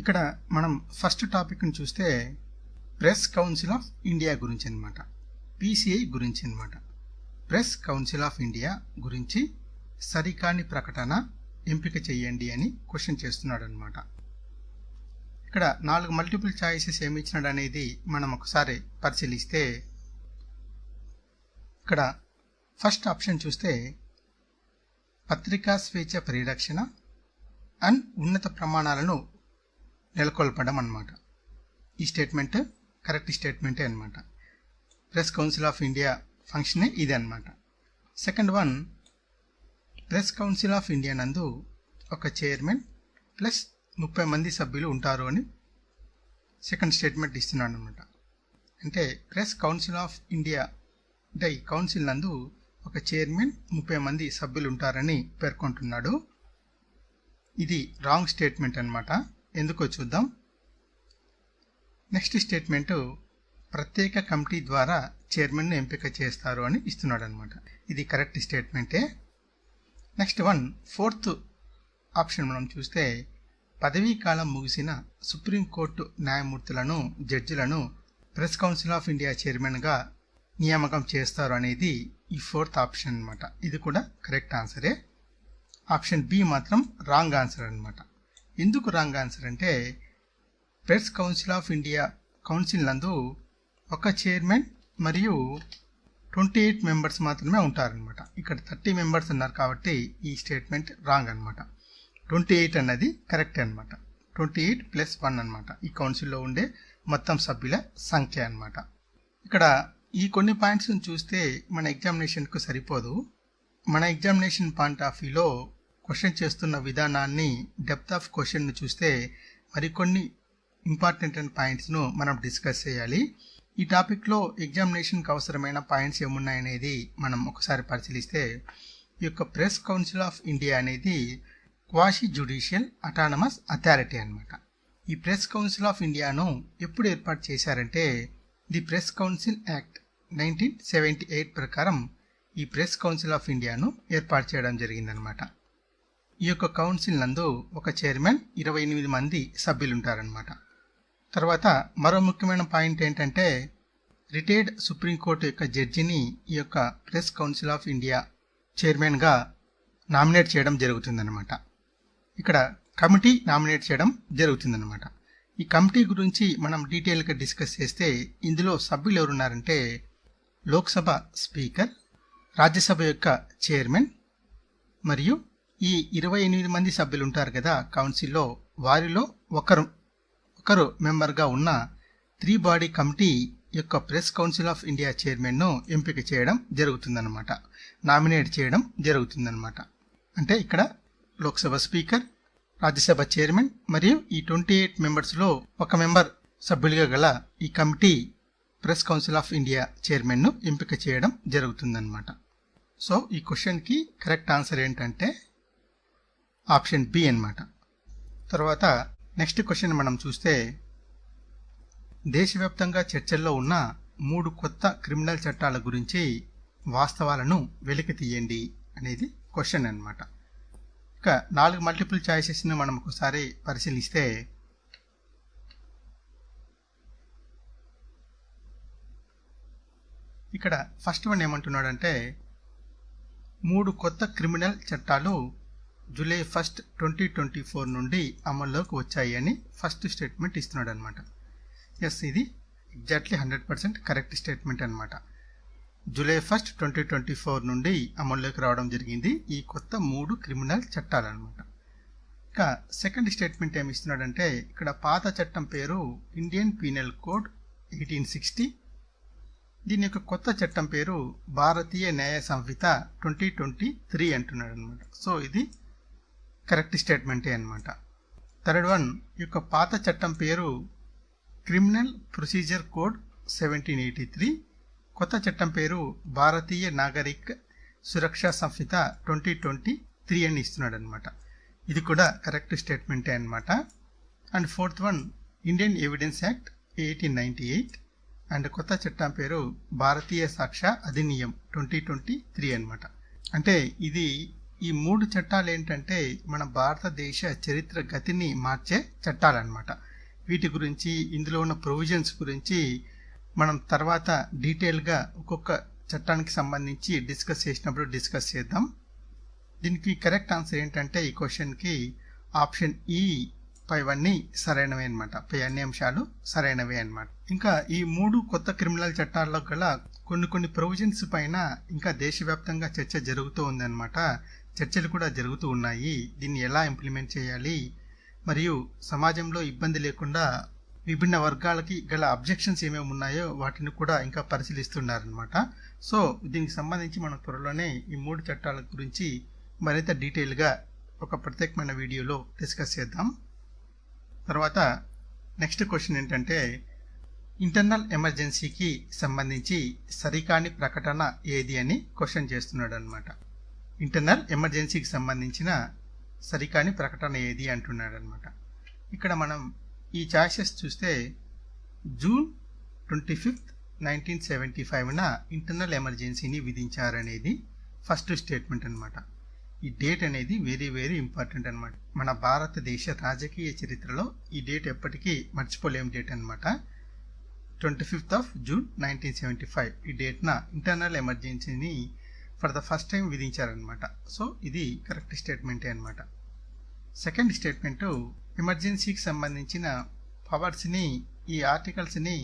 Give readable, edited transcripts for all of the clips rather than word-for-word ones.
ఇక్కడ మనం ఫస్ట్ టాపిక్ని చూస్తే ప్రెస్ కౌన్సిల్ ఆఫ్ ఇండియా గురించి అనమాట. PCI గురించి అనమాట. ప్రెస్ కౌన్సిల్ ఆఫ్ ఇండియా గురించి సరికాని ప్రకటన ఎంపిక చేయండి అని క్వశ్చన్ చేస్తున్నాడు అనమాట. ఇక్కడ 4 మల్టిపుల్ చాయిసెస్ ఏమి ఇచ్చినాడు అనేది మనం ఒకసారి పరిశీలిస్తే ఇక్కడ ఫస్ట్ ఆప్షన్ చూస్తే పత్రికా స్వేచ్ఛ పరిరక్షణ అండ్ ఉన్నత ప్రమాణాలను నెలకొల్పడం అన్నమాట. ఈ స్టేట్మెంట్ కరెక్ట్ స్టేట్మెంటే అనమాట. ప్రెస్ కౌన్సిల్ ఆఫ్ ఇండియా ఫంక్షనే ఇది అనమాట. Second one, press council of India నందు ఒక చైర్మన్ ప్లస్ 30 మంది సభ్యులు ఉంటారు అని సెకండ్ స్టేట్మెంట్ ఇస్తున్నాడు అనమాట. అంటే ప్రెస్ కౌన్సిల్ ఆఫ్ ఇండియా అంటే ఈ కౌన్సిల్ నందు ఒక చైర్మన్ 30 మంది సభ్యులు ఉంటారని పేర్కొంటున్నాడు. ఇది రాంగ్ స్టేట్మెంట్ అనమాట. ఎందుకో చూద్దాం. నెక్స్ట్ స్టేట్మెంట్ ప్రత్యేక కమిటీ ద్వారా చైర్మన్ను ఎంపిక చేస్తారు అని ఇస్తున్నాడు అనమాట. ఇది కరెక్ట్ స్టేట్మెంటే. నెక్స్ట్ వన్, ఫోర్త్ ఆప్షన్ మనం చూస్తే పదవీ కాలం ముగిసిన సుప్రీంకోర్టు న్యాయమూర్తులను జడ్జిలను ప్రెస్ కౌన్సిల్ ఆఫ్ ఇండియా చైర్మన్గా నియామకం చేస్తారు అనేది ఈ ఫోర్త్ ఆప్షన్ అనమాట. ఇది కూడా కరెక్ట్ ఆన్సరే. ఆప్షన్ బి మాత్రం రాంగ్ ఆన్సర్ అనమాట. ఎందుకు రాంగ్ ఆన్సర్ అంటే press council of India council నందు ఒక చైర్మన్ మరియు 28 మెంబర్స్ మాత్రమే ఉంటారనమాట. ఇక్కడ 30 మెంబర్స్ ఉన్నారు కాబట్టి ఈ స్టేట్మెంట్ రాంగ్ అనమాట. 28 అన్నది కరెక్ట్ అనమాట. 28 + 1 అనమాట ఈ కౌన్సిల్లో ఉండే మొత్తం సభ్యుల సంఖ్య అనమాట. ఇక్కడ ఈ కొన్ని పాయింట్స్ని చూస్తే మన ఎగ్జామినేషన్కు సరిపోదు. మన ఎగ్జామినేషన్ పాయింట్ ఆఫ్ వ్యూలో క్వశ్చన్ చేస్తున్న విధానాన్ని, డెప్త్ ఆఫ్ క్వశ్చన్ను చూస్తే మరికొన్ని ఇంపార్టెంట్ అయిన పాయింట్స్ను మనం డిస్కస్ చేయాలి. ఈ టాపిక్లో ఎగ్జామినేషన్కి అవసరమైన పాయింట్స్ ఏమున్నాయనేది మనం ఒకసారి పరిశీలిస్తే ఈ యొక్క ప్రెస్ కౌన్సిల్ ఆఫ్ ఇండియా అనేది క్వాషీ జ్యుడిషియల్ అటానమస్ అథారిటీ అనమాట. ఈ ప్రెస్ కౌన్సిల్ ఆఫ్ ఇండియాను ఎప్పుడు ఏర్పాటు చేశారంటే ది ప్రెస్ కౌన్సిల్ యాక్ట్ 1978 ప్రకారం ఈ ప్రెస్ కౌన్సిల్ ఆఫ్ ఇండియాను ఏర్పాటు చేయడం జరిగిందనమాట. ఈ యొక్క కౌన్సిల్ నందు ఒక చైర్మన్ 28 మంది సభ్యులు ఉంటారనమాట. తర్వాత మరో ముఖ్యమైన పాయింట్ ఏంటంటే రిటైర్డ్ సుప్రీంకోర్టు యొక్క జడ్జిని ఈ యొక్క ప్రెస్ కౌన్సిల్ ఆఫ్ ఇండియా చైర్మన్గా నామినేట్ చేయడం జరుగుతుందన్నమాట. ఇక్కడ కమిటీ నామినేట్ చేయడం జరుగుతుందన్నమాట. ఈ కమిటీ గురించి మనం డీటెయిల్గా డిస్కస్ చేస్తే ఇందులో సభ్యులు ఎవరున్నారంటే లోక్సభ స్పీకర్, రాజ్యసభ యొక్క చైర్మన్ మరియు ఈ 28 మంది సభ్యులు ఉంటారు కదా కౌన్సిల్లో, వారిలో ఒకరు మెంబర్గా ఉన్న 3 బాడీ కమిటీ యొక్క ప్రెస్ కౌన్సిల్ ఆఫ్ ఇండియా చైర్మన్ను ఎంపిక చేయడం జరుగుతుందన్నమాట, నామినేట్ చేయడం జరుగుతుందన్నమాట. అంటే ఇక్కడ లోక్సభ స్పీకర్, రాజ్యసభ చైర్మన్ మరియు ఈ 28 మెంబర్స్లో ఒక మెంబర్ సభ్యులుగా గల ఈ committee press council of India చైర్మన్ను ఎంపిక చేయడం జరుగుతుందన్నమాట. సో ఈ క్వశ్చన్కి కరెక్ట్ ఆన్సర్ ఏంటంటే ఆప్షన్ బి అన్నమాట. తర్వాత నెక్స్ట్ క్వశ్చన్ మనం చూస్తే దేశవ్యాప్తంగా చర్చల్లో ఉన్న 3 కొత్త క్రిమినల్ చట్టాల గురించి వాస్తవాలను వెలికి తీయండి అనేది క్వశ్చన్ అన్నమాట. ఇక 4 మల్టిపుల్ చాయిసెస్ని మనం ఒకసారి పరిశీలిస్తే ఇక్కడ ఫస్ట్ వన్ ఏమంటున్నాడంటే 3 కొత్త క్రిమినల్ చట్టాలు జూలై 1, 2024 నుండి అమల్లోకి వచ్చాయి అని ఫస్ట్ స్టేట్మెంట్ ఇస్తున్నాడు అనమాట. ఎస్, ఇది ఎగ్జాక్ట్లీ 100% కరెక్ట్ స్టేట్మెంట్ అనమాట. జూలై 1, 2024 నుండి అమల్లోకి రావడం జరిగింది ఈ కొత్త 3 క్రిమినల్ చట్టాలు అనమాట. ఇక సెకండ్ స్టేట్మెంట్ ఏమి ఇస్తున్నాడంటే ఇక్కడ పాత చట్టం పేరు ఇండియన్ పీనల్ కోడ్ 1860, దీని యొక్క కొత్త చట్టం పేరు భారతీయ న్యాయ సంహిత 2023 అంటున్నాడు అనమాట. సో ఇది కరెక్ట్ స్టేట్మెంటే అనమాట. థర్డ్ వన్, ఈ యొక్క పాత చట్టం పేరు క్రిమినల్ ప్రొసీజర్ కోడ్ 1783, కొత్త చట్టం పేరు భారతీయ నాగరిక సురక్షా సంహిత 2023 అని ఇస్తున్నాడు అనమాట. ఇది కూడా కరెక్ట్ స్టేట్మెంటే అనమాట. And fourth one, Indian evidence act 1898 and కొత్త చట్టం పేరు భారతీయ సాక్ష్య అధినియం 2023 అనమాట. అంటే ఇది ఈ 3 చట్టాలు ఏంటంటే మన భారతదేశ చరిత్ర గతిని మార్చే చట్టాలన్నమాట. వీటి గురించి, ఇందులో ఉన్న ప్రొవిజన్స్ గురించి మనం తర్వాత డీటెయిల్గా ఒక్కొక్క చట్టానికి సంబంధించి డిస్కస్ చేద్దాం. దీనికి కరెక్ట్ ఆన్సర్ ఏంటంటే ఈ క్వశ్చన్కి ఆప్షన్ ఈ పైవన్నీ సరైనవే అనమాట. పై అన్ని అంశాలు సరైనవే అనమాట. ఇంకా ఈ 3 కొత్త క్రిమినల్ చట్టాల్లో గల కొన్ని ప్రొవిజన్స్ పైన ఇంకా దేశవ్యాప్తంగా చర్చ జరుగుతూ ఉందన్నమాట. చర్చలు కూడా జరుగుతూ ఉన్నాయి. దీన్ని ఎలా ఇంప్లిమెంట్ చేయాలి, మరియు సమాజంలో ఇబ్బంది లేకుండా విభిన్న వర్గాలకి గల అబ్జెక్షన్స్ ఏమేమి ఉన్నాయో వాటిని కూడా ఇంకా పరిశీలిస్తున్నారనమాట. సో దీనికి సంబంధించి మనం త్వరలోనే ఈ 3 చట్టాల గురించి మరింత డీటెయిల్గా ఒక ప్రత్యేకమైన వీడియోలో డిస్కస్ చేద్దాం. తర్వాత నెక్స్ట్ క్వశ్చన్ ఏంటంటే ఇంటర్నల్ ఎమర్జెన్సీకి సంబంధించి సరికాని ప్రకటన ఏది అని క్వశ్చన్ చేస్తున్నాడు అనమాట. ఇంటర్నల్ ఎమర్జెన్సీకి సంబంధించిన సరికాని ప్రకటన ఏది అంటున్నాడు అనమాట. ఇక్కడ మనం ఈ ఛాయిసెస్ చూస్తే జూన్ 25, 1975న ఇంటర్నల్ ఎమర్జెన్సీని విధించారనేది ఫస్ట్ స్టేట్మెంట్ అనమాట. ఈ డేట్ అనేది వెరీ ఇంపార్టెంట్ అనమాట. మన భారతదేశ రాజకీయ చరిత్రలో ఈ డేట్ ఎప్పటికీ మర్చిపోలేం డేట్ అనమాట. 25 జూన్ 1975 ఈ డేట్న ఇంటర్నల్ ఎమర్జెన్సీని ఫర్ ద ఫస్ట్ టైం విధించారనమాట. సో ఇది కరెక్ట్ స్టేట్మెంటే అనమాట. సెకండ్ స్టేట్మెంట్ ఎమర్జెన్సీకి సంబంధించిన పవర్స్ని, ఈ ఆర్టికల్స్ని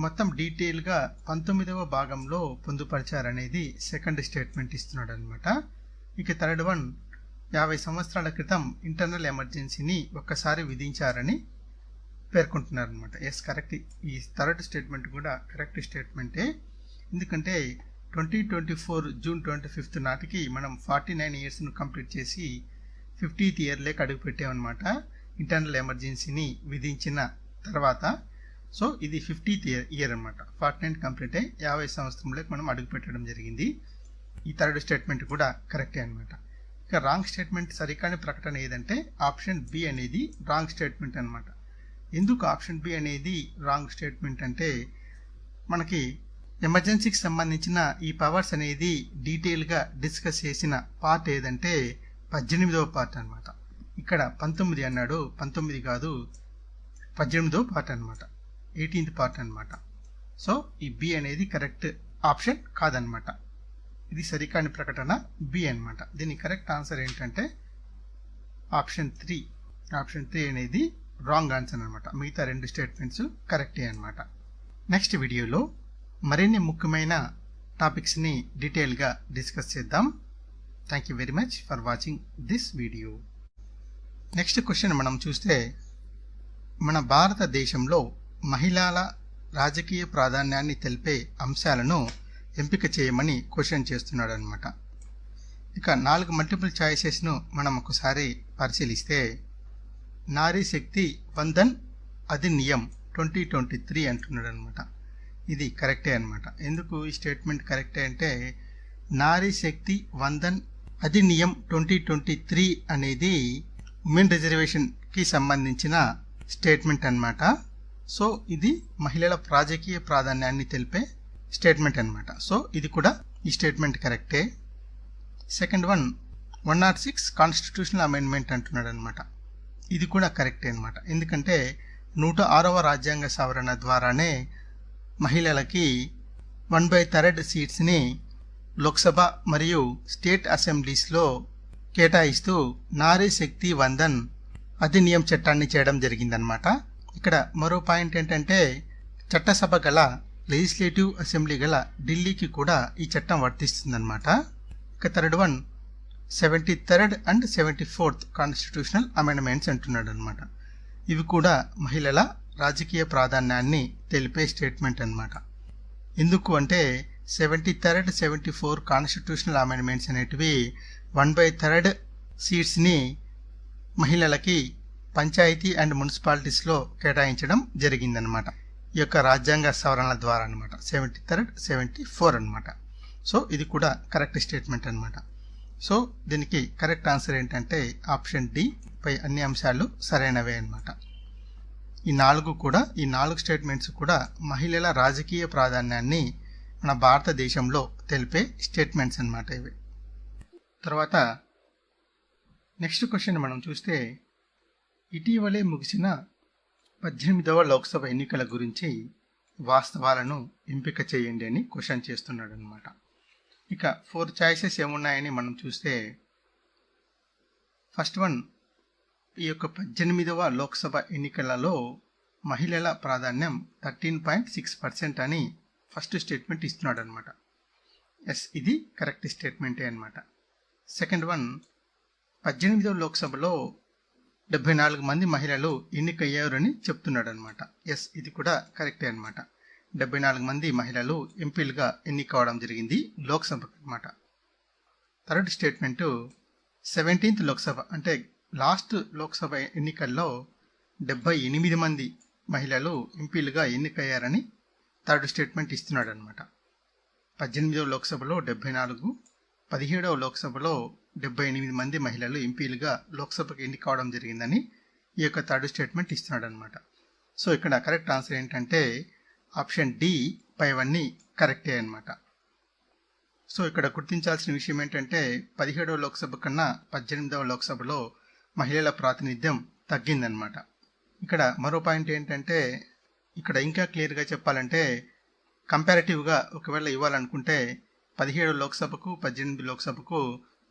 మొత్తం డీటెయిల్గా 19వ భాగంలో పొందుపరిచారనేది సెకండ్ స్టేట్మెంట్ ఇస్తున్నాడు అనమాట. ఇక థర్డ్ వన్ 50 సంవత్సరాల క్రితం ఇంటర్నల్ ఎమర్జెన్సీని ఒక్కసారి విధించారని పేర్కొంటున్నారు అనమాట. Yes, correct. ఈ థర్డ్ స్టేట్మెంట్ కూడా కరెక్ట్ స్టేట్మెంటే. ఎందుకంటే 2024 జూన్ 25 నాటికి మనం 49 ఇయర్స్ను కంప్లీట్ చేసి 50th ఇయర్లోకి అడుగు పెట్టామన్నమాట ఇంటర్నల్ ఎమర్జెన్సీని విధించిన తర్వాత. సో ఇది 50th ఇయర్ అనమాట. 49 కంప్లీట్ అయ్యి 50 సంవత్సరంలోకి మనం అడుగు పెట్టడం జరిగింది. ఈ థర్డ్ స్టేట్మెంట్ కూడా కరెక్టే అనమాట. ఇక రాంగ్ స్టేట్మెంట్, సరికాని ప్రకటన ఏదంటే ఆప్షన్ బి అనేది రాంగ్ స్టేట్మెంట్ అనమాట. ఎందుకు ఆప్షన్ బి అనేది రాంగ్ స్టేట్మెంట్ అంటే మనకి ఎమర్జెన్సీకి సంబంధించిన ఈ పవర్స్ అనేది డీటెయిల్గా డిస్కస్ చేసిన పార్ట్ ఏదంటే 18వ పార్ట్ అనమాట. ఇక్కడ 19 అన్నాడు, 19 కాదు 18వ పార్ట్ అనమాట, 18th పార్ట్ అనమాట. సో ఈ బి అనేది కరెక్ట్ ఆప్షన్ కాదనమాట. ఇది సరికాని ప్రకటన బి అనమాట. దీని కరెక్ట్ ఆన్సర్ ఏంటంటే ఆప్షన్ 3. ఆప్షన్ 3 అనేది రాంగ్ ఆన్సర్ అనమాట. మిగతా 2 స్టేట్మెంట్స్ కరెక్టే అనమాట. నెక్స్ట్ వీడియోలో మరిన్ని ముఖ్యమైన టాపిక్స్ని డీటెయిల్గా డిస్కస్ చేద్దాం. Thank you very much for watching this video. Next question మనం చూస్తే మన భారతదేశంలో మహిళల రాజకీయ ప్రాధాన్యాన్ని తెలిపే అంశాలను ఎంపిక చేయమని క్వశ్చన్ చేస్తున్నాడు అనమాట. ఇక 4 మల్టిపుల్ చాయిసెస్ను మనం ఒకసారి పరిశీలిస్తే నారీ శక్తి వందన్ అధినియం 2023 అంటున్నాడు అనమాట. ఇది కరెక్టే అనమాట. ఎందుకు ఈ స్టేట్మెంట్ కరెక్టే అంటే నారీ శక్తి వందన్ అధినియం 2023 అనేది ఉమెన్ రిజర్వేషన్కి సంబంధించిన స్టేట్మెంట్ అనమాట. సో ఇది మహిళల రాజకీయ ప్రాధాన్యాన్ని తెలిపే స్టేట్మెంట్ అనమాట. సో ఇది కూడా ఈ స్టేట్మెంట్ కరెక్టే. సెకండ్ వన్ 106 కాన్స్టిట్యూషనల్ అమెండ్మెంట్ అంటున్నాడు అనమాట. ఇది కూడా కరెక్టే అనమాట. ఎందుకంటే 106వ రాజ్యాంగ సవరణ ద్వారానే మహిళలకి 1/3 సీట్స్ని లోక్సభ మరియు స్టేట్ అసెంబ్లీస్లో కేటాయిస్తూ నారీ శక్తి వందన్ అధినియం చట్టాన్ని చేయడం జరిగిందనమాట. ఇక్కడ మరో పాయింట్ ఏంటంటే చట్టసభ గల లెజిస్లేటివ్ అసెంబ్లీ గల ఢిల్లీకి కూడా ఈ చట్టం వర్తిస్తుందన్నమాట. ఇక third one 73rd and 74th constitutional amendments అంటున్నాడు అనమాట. ఇవి కూడా మహిళల రాజకీయ ప్రాధాన్యాన్ని తెలిపే స్టేట్మెంట్ అనమాట. ఎందుకు అంటే 73rd, 74 కాన్స్టిట్యూషనల్ అమెండ్మెంట్స్ అనేటివి 1/3 సీట్స్ని మహిళలకి పంచాయతీ అండ్ మున్సిపాలిటీస్లో కేటాయించడం జరిగిందనమాట. ఈ యొక్క రాజ్యాంగ సవరణల ద్వారా అనమాట. 73rd, 74 అనమాట. సో ఇది కూడా కరెక్ట్ స్టేట్మెంట్ అనమాట. సో దీనికి కరెక్ట్ ఆన్సర్ ఏంటంటే ఆప్షన్ డి పై అన్ని అంశాలు సరైనవే అనమాట. ఈ 4 స్టేట్మెంట్స్ కూడా మహిళల రాజకీయ ప్రాధాన్యాన్ని మన భారతదేశంలో తెలిపే స్టేట్మెంట్స్ అనమాట ఇవి. తర్వాత నెక్స్ట్ క్వశ్చన్ మనం చూస్తే ఇటీవలే ముగిసిన 18వ లోక్సభ ఎన్నికల గురించి వాస్తవాలను ఎంపిక చేయండి అని క్వశ్చన్ చేస్తున్నాడు అనమాట. ఇక 4 చాయిసెస్ ఏమున్నాయని మనం చూస్తే ఫస్ట్ వన్, ఈ యొక్క 18వ లోక్సభ ఎన్నికలలో మహిళల ప్రాధాన్యం 13.6% అని ఫస్ట్ స్టేట్మెంట్ ఇస్తున్నాడు అనమాట. ఎస్, ఇది కరెక్ట్ స్టేట్మెంటే అనమాట. సెకండ్ వన్, 18వ లోక్సభలో 74 మంది మహిళలు ఎన్నికయ్యారని చెప్తున్నాడు అనమాట. ఎస్, ఇది కూడా కరెక్టే అనమాట. 74 మంది మహిళలు ఎంపీలుగా ఎన్నికవడం జరిగింది లోక్సభకు అనమాట. థర్డ్ స్టేట్మెంటు 17th లోక్సభ అంటే లాస్ట్ లోక్సభ ఎన్నికల్లో 78 మంది మహిళలు ఎంపీలుగా ఎన్నికయ్యారని థర్డ్ స్టేట్మెంట్ ఇస్తున్నాడు అనమాట. 18వ లోక్సభలో 74, 17వ లోక్సభలో 78 మంది మహిళలు ఎంపీలుగా లోక్సభకు ఎన్నికవడం జరిగిందని ఈ యొక్క థర్డ్ స్టేట్మెంట్ ఇస్తున్నాడు అనమాట. సో ఇక్కడ కరెక్ట్ ఆన్సర్ ఏంటంటే ఆప్షన్ డి పైవన్నీ కరెక్టే అనమాట. సో ఇక్కడ గుర్తించాల్సిన విషయం ఏంటంటే 17వ లోక్సభ కన్నా 18వ లోక్సభలో మహిళల ప్రాతినిధ్యం తగ్గిందనమాట. ఇక్కడ మరో పాయింట్ ఏంటంటే ఇక్కడ ఇంకా క్లియర్గా చెప్పాలంటే కంపారిటివ్గా ఒకవేళ ఇవ్వాలనుకుంటే 17 లోక్సభకు 18 లోక్సభకు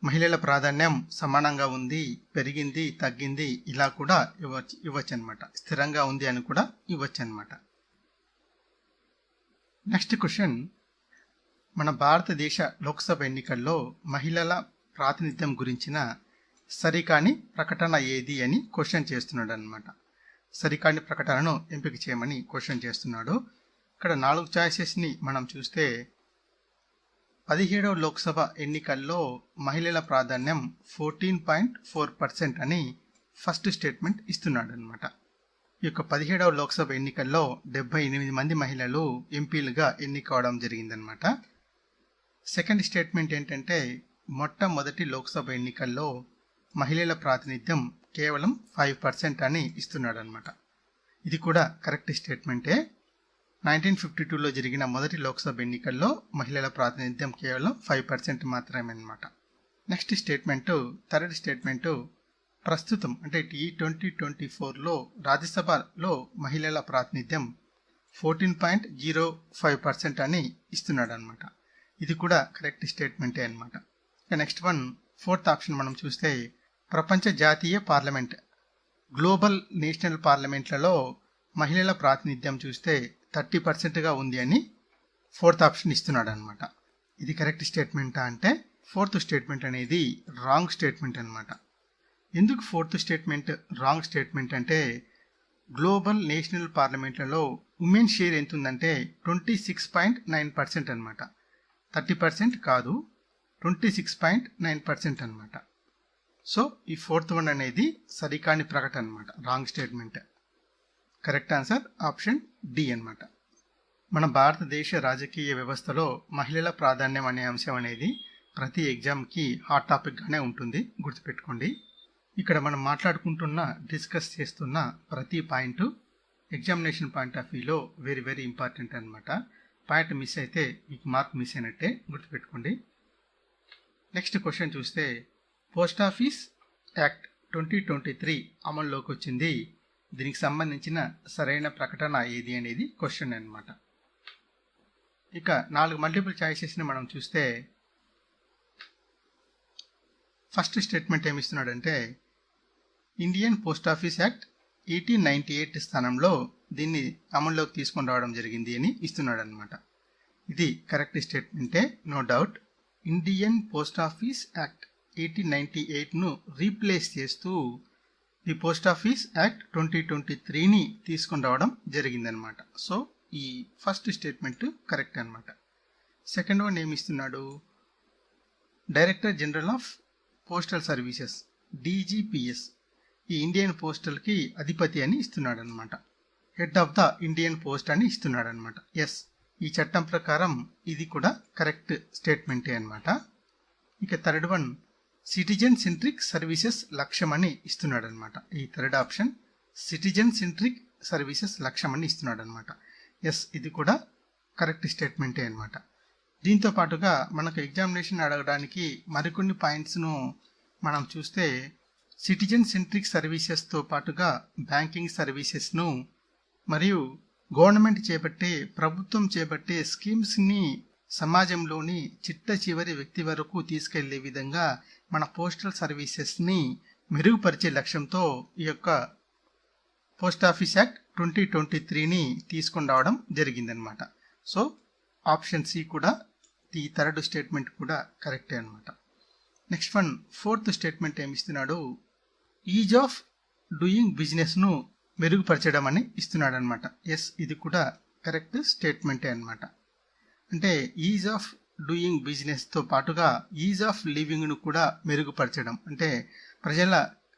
మహిళల ప్రాధాన్యం సమానంగా ఉంది, పెరిగింది, తగ్గింది, ఇలా కూడా ఇవ్వచ్చు అనమాట. స్థిరంగా ఉంది అని కూడా ఇవ్వచ్చు అనమాట. నెక్స్ట్ క్వశ్చన్, మన భారతదేశ లోక్సభ ఎన్నికల్లో మహిళల ప్రాతినిధ్యం గురించిన సరికాని ప్రకటన ఏది అని క్వశ్చన్ చేస్తున్నాడు అనమాట. సరికాని ప్రకటనను ఎంపిక చేయమని క్వశ్చన్ చేస్తున్నాడు. ఇక్కడ 4 చాయిసెస్ని మనం చూస్తే 17వ లోక్సభ ఎన్నికల్లో మహిళల ప్రాధాన్యం 14.4% అని ఫస్ట్ స్టేట్మెంట్ ఇస్తున్నాడు అనమాట. ఈ యొక్క 17వ లోక్సభ ఎన్నికల్లో 78 మంది మహిళలు ఎంపీలుగా ఎన్నికవడం జరిగిందనమాట. సెకండ్ స్టేట్మెంట్ ఏంటంటే మొట్టమొదటి లోక్సభ ఎన్నికల్లో మహిళల ప్రాతినిధ్యం కేవలం 5% అని ఇస్తున్నాడు అనమాట. ఇది కూడా కరెక్ట్ స్టేట్మెంటే. 1952లో జరిగిన మొదటి లోక్సభ ఎన్నికల్లో మహిళల ప్రాతినిధ్యం కేవలం 5% మాత్రమే అనమాట. నెక్స్ట్ స్టేట్మెంటు, థర్డ్ స్టేట్మెంటు, ప్రస్తుతం అంటే T2024లో రాజ్యసభలో మహిళల ప్రాతినిధ్యం 14.05% అని ఇస్తున్నాడు అనమాట. ఇది కూడా కరెక్ట్ స్టేట్మెంటే అనమాట. నెక్స్ట్ వన్, ఫోర్త్ ఆప్షన్ మనం చూస్తే ప్రపంచ జాతీయ పార్లమెంట్, గ్లోబల్ నేషనల్ పార్లమెంట్లలో మహిళల ప్రాతినిధ్యం చూస్తే 30%గా ఉంది అని ఫోర్త్ ఆప్షన్ ఇస్తున్నాడు అనమాట. ఇది కరెక్ట్ స్టేట్మెంటా అంటే ఫోర్త్ స్టేట్మెంట్ అనేది రాంగ్ స్టేట్మెంట్ అనమాట. ఎందుకు ఫోర్త్ స్టేట్మెంట్ రాంగ్ స్టేట్మెంట్ అంటే గ్లోబల్ నేషనల్ పార్లమెంట్లలో ఉమెన్ షేర్ ఎంత ఉందంటే 26.9% అనమాట. 30% కాదు, 26.9% అనమాట. సో ఈ ఫోర్త్ వన్ అనేది సరికాని ప్రకటన అనమాట, wrong statement. Correct answer option D అనమాట. మన భారతదేశ రాజకీయ వ్యవస్థలో మహిళల ప్రాధాన్యం అనే అంశం అనేది ప్రతి ఎగ్జామ్కి హాట్ టాపిక్గానే ఉంటుంది, గుర్తుపెట్టుకోండి. ఇక్కడ మనం మాట్లాడుకుంటున్న, డిస్కస్ చేస్తున్న ప్రతి పాయింట్ ఎగ్జామినేషన్ పాయింట్ ఆఫ్ వ్యూలో వెరీ వెరీ ఇంపార్టెంట్ అనమాట. పాయింట్ మిస్ అయితే మీకు మార్క్ మిస్ అయినట్టే, గుర్తుపెట్టుకోండి. నెక్స్ట్ క్వశ్చన్ చూస్తే పోస్ట్ ఆఫీస్ యాక్ట్ 2023 అమల్లోకి వచ్చింది. దీనికి సంబంధించిన సరైన ప్రకటన ఏది అనేది క్వశ్చన్ అనమాట. ఇక 4 మల్టిపుల్ చాయిసెస్ని మనం చూస్తే ఫస్ట్ స్టేట్మెంట్ ఏమిస్తున్నాడంటే ఇండియన్ పోస్ట్ ఆఫీస్ యాక్ట్ 1898 స్థానంలో దీన్ని అమల్లోకి తీసుకొని రావడం జరిగింది అని ఇస్తున్నాడు అనమాట. ఇది కరెక్ట్ స్టేట్మెంటే, no doubt. Indian post office act 1898ను రీప్లేస్ చేస్తూ ఈ పోస్ట్ ఆఫీస్ యాక్ట్ 2023ని తీసుకొని రావడం జరిగిందనమాట. సో ఈ ఫస్ట్ స్టేట్మెంట్ కరెక్ట్ అనమాట. సెకండ్ వన్ ఏమి ఇస్తున్నాడు, director general of postal services DGPS ఈ ఇండియన్ పోస్టల్కి అధిపతి అని ఇస్తున్నాడు అనమాట. Head of the Indian post అని ఇస్తున్నాడు అనమాట. ఎస్, ఈ చట్టం ప్రకారం ఇది కూడా కరెక్ట్ స్టేట్మెంటే అనమాట. ఇక third one citizen centric services లక్ష్యం అని ఇస్తున్నాడు అనమాట. ఈ third option citizen centric services లక్ష్యం అని ఇస్తున్నాడు అనమాట. ఎస్, ఇది కూడా కరెక్ట్ స్టేట్మెంటే అనమాట. దీంతో పాటుగా మనకు ఎగ్జామినేషన్ అడగడానికి మరికొన్ని పాయింట్స్ను మనం చూస్తే సిటిజన్ సెంట్రిక్ సర్వీసెస్తో పాటుగా బ్యాంకింగ్ సర్వీసెస్ను మరియు గవర్నమెంట్ చేపట్టే ప్రభుత్వం చేపట్టే స్కీమ్స్ని సమాజంలోని చిట్ట చివరి వ్యక్తి వరకు తీసుకెళ్లే విధంగా మన పోస్టల్ సర్వీసెస్ని మెరుగుపరిచే లక్ష్యంతో ఈ యొక్క పోస్ట్ ఆఫీస్ యాక్ట్ 2023ని తీసుకొని రావడం జరిగిందనమాట. సో ఆప్షన్ సి కూడా ఈ థర్డ్ స్టేట్మెంట్ కూడా కరెక్టే అనమాట. నెక్స్ట్ వన్ ఫోర్త్ స్టేట్మెంట్ ఏమిస్తున్నాడు, ఈజ్ ఆఫ్ డూయింగ్ బిజినెస్ను మెరుగుపరచడం అని ఇస్తున్నాడు అనమాట. ఎస్, ఇది కూడా కరెక్ట్ స్టేట్మెంటే అనమాట. అంటే ఈజ్ ఆఫ్ డూయింగ్ బిజినెస్తో పాటుగా ఈజ్ ఆఫ్ లివింగ్ను కూడా మెరుగుపరచడం, అంటే ప్రజల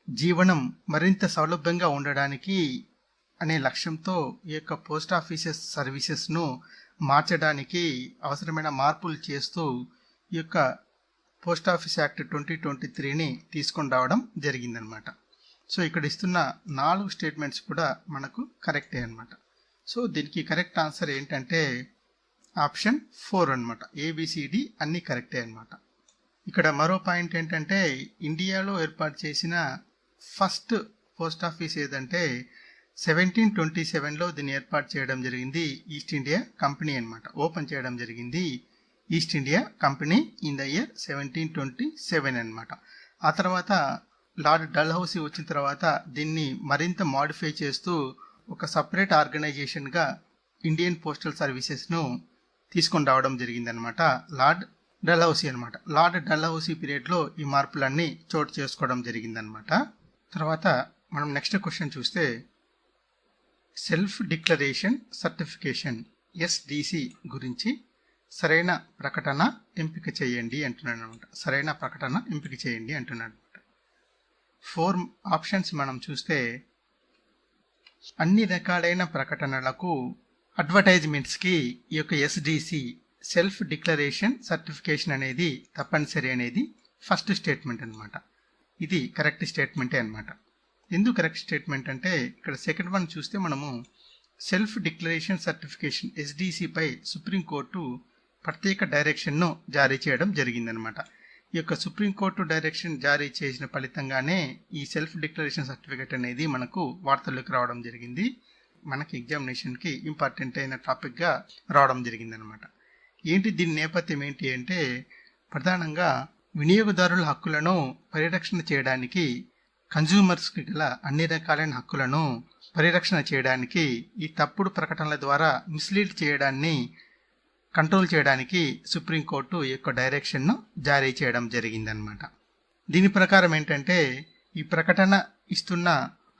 జీవనం మరింత సౌలభ్యంగా ఉండడానికి అనే లక్ష్యంతో ఈ యొక్క పోస్ట్ ఆఫీసెస్ సర్వీసెస్ను మార్చడానికి అవసరమైన మార్పులు చేస్తూ ఈ యొక్క పోస్ట్ ఆఫీస్ యాక్ట్ 2023ని తీసుకొని రావడం జరిగిందనమాట. సో ఇక్కడ ఇస్తున్న 4 స్టేట్మెంట్స్ కూడా మనకు కరెక్టే అనమాట. సో దీనికి కరెక్ట్ ఆన్సర్ ఏంటంటే ఆప్షన్ 4 అనమాట. ఏబిసిడి అన్నీ కరెక్టే అనమాట. ఇక్కడ మరో పాయింట్ ఏంటంటే ఇండియాలో ఏర్పాటు చేసిన ఫస్ట్ పోస్ట్ ఆఫీస్ ఏదంటే 1727లో దీన్ని ఏర్పాటు చేయడం జరిగింది. ఈస్ట్ ఇండియా కంపెనీ అనమాట. ఓపెన్ చేయడం జరిగింది east India company in the year 1727 అనమాట. ఆ తర్వాత లార్డ్ డల్హౌసీ వచ్చిన తర్వాత దీన్ని మరింత మాడిఫై చేస్తూ ఒక సపరేట్ ఆర్గనైజేషన్గా ఇండియన్ పోస్టల్ సర్వీసెస్ను తీసుకొని రావడం జరిగిందనమాట. లార్డ్ డల్హౌసీ అనమాట. లార్డ్ డల్హౌసీ పీరియడ్లో ఈ మార్పులన్నీ చోటు చేసుకోవడం జరిగిందనమాట. తర్వాత మనం నెక్స్ట్ క్వశ్చన్ చూస్తే సెల్ఫ్ డిక్లరేషన్ సర్టిఫికేషన్ ఎస్డిసి గురించి సరైన ప్రకటన ఎంపిక చేయండి అంటున్నాడు అనమాట. సరైన ప్రకటన ఎంపిక చేయండి అంటున్నాడు అనమాట. 4 ఆప్షన్స్ మనం చూస్తే అన్ని రకాలైన ప్రకటనలకు అడ్వర్టైజ్మెంట్స్కి ఈ యొక్క ఎస్డిసి సెల్ఫ్ డిక్లరేషన్ సర్టిఫికేషన్ అనేది తప్పనిసరి అనేది ఫస్ట్ స్టేట్మెంట్ అనమాట. ఇది కరెక్ట్ స్టేట్మెంటే అనమాట. ఎందుకు కరెక్ట్ స్టేట్మెంట్ అంటే ఇక్కడ సెకండ్ వన్ చూస్తే మనము సెల్ఫ్ డిక్లరేషన్ సర్టిఫికేషన్ ఎస్డిసిపై సుప్రీంకోర్టు ప్రత్యేక డైరెక్షన్ను జారీ చేయడం జరిగిందనమాట. ఈ యొక్క సుప్రీంకోర్టు డైరెక్షన్ జారీ చేసిన ఫలితంగానే ఈ సెల్ఫ్ డిక్లరేషన్ సర్టిఫికేట్ అనేది మనకు వార్తల్లోకి రావడం జరిగింది. మనకి ఎగ్జామినేషన్కి ఇంపార్టెంట్ అయిన టాపిక్గా రావడం జరిగిందనమాట. ఏంటి దీని నేపథ్యం ఏంటి అంటే ప్రధానంగా వినియోగదారుల హక్కులను పరిరక్షణ చేయడానికి, కన్జ్యూమర్స్కి గల అన్ని రకాలైన హక్కులను పరిరక్షణ చేయడానికి, ఈ తప్పుడు ప్రకటనల ద్వారా మిస్లీడ్ చేయడాన్ని కంట్రోల్ చేయడానికి సుప్రీంకోర్టు ఈ యొక్క డైరెక్షన్ను జారీ చేయడం జరిగిందనమాట. దీని ప్రకారం ఏంటంటే ఈ ప్రకటన ఇస్తున్న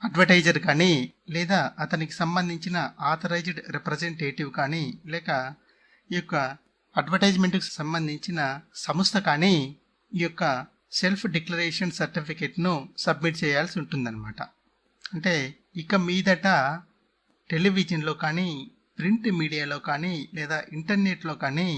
అడ్వర్టైజర్ కానీ లేదా అతనికి సంబంధించిన ఆథరైజ్డ్ రిప్రజెంటేటివ్ కానీ లేక ఈ యొక్క అడ్వర్టైజ్మెంట్కి సంబంధించిన సంస్థ కానీ ఈ యొక్క సెల్ఫ్ డిక్లరేషన్ సర్టిఫికేట్ను సబ్మిట్ చేయాల్సి ఉంటుందన్నమాట. అంటే ఇక మీదట టెలివిజన్లో కానీ ప్రింట్ మీడియాలో కానీ లేదా ఇంటర్నెట్లో కానీ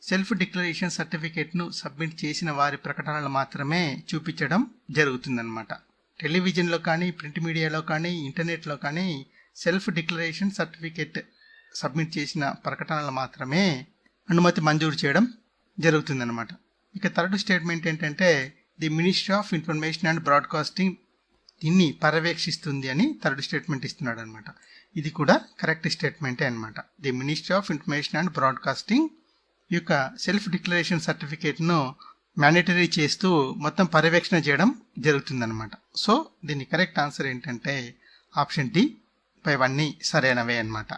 సెల్ఫ్ డిక్లరేషన్ సర్టిఫికేట్ను సబ్మిట్ చేసిన వారి ప్రకటనలు మాత్రమే చూపించడం జరుగుతుందన్నమాట. టెలివిజన్లో కానీ ప్రింట్ మీడియాలో కానీ ఇంటర్నెట్లో కానీ సెల్ఫ్ డిక్లరేషన్ సర్టిఫికేట్ సబ్మిట్ చేసిన ప్రకటనలు మాత్రమే అనుమతి మంజూరు చేయడం జరుగుతుందన్నమాట. ఇక థర్డ్ స్టేట్మెంట్ ఏంటంటే the ministry of information and broadcasting దీన్ని పర్యవేక్షిస్తుంది అని థర్డ్ స్టేట్మెంట్ ఇస్తున్నాడు అనమాట. ఇది కూడా కరెక్ట్ స్టేట్మెంటే అనమాట. The ministry of information and broadcasting ఈ యొక్క సెల్ఫ్ డిక్లరేషన్ సర్టిఫికేట్ను మ్యాండేటరీ చేస్తూ మొత్తం పర్యవేక్షణ చేయడం జరుగుతుందన్నమాట. సో దీని కరెక్ట్ ఆన్సర్ ఏంటంటే ఆప్షన్ డి పైవన్నీ సరైనవే అనమాట.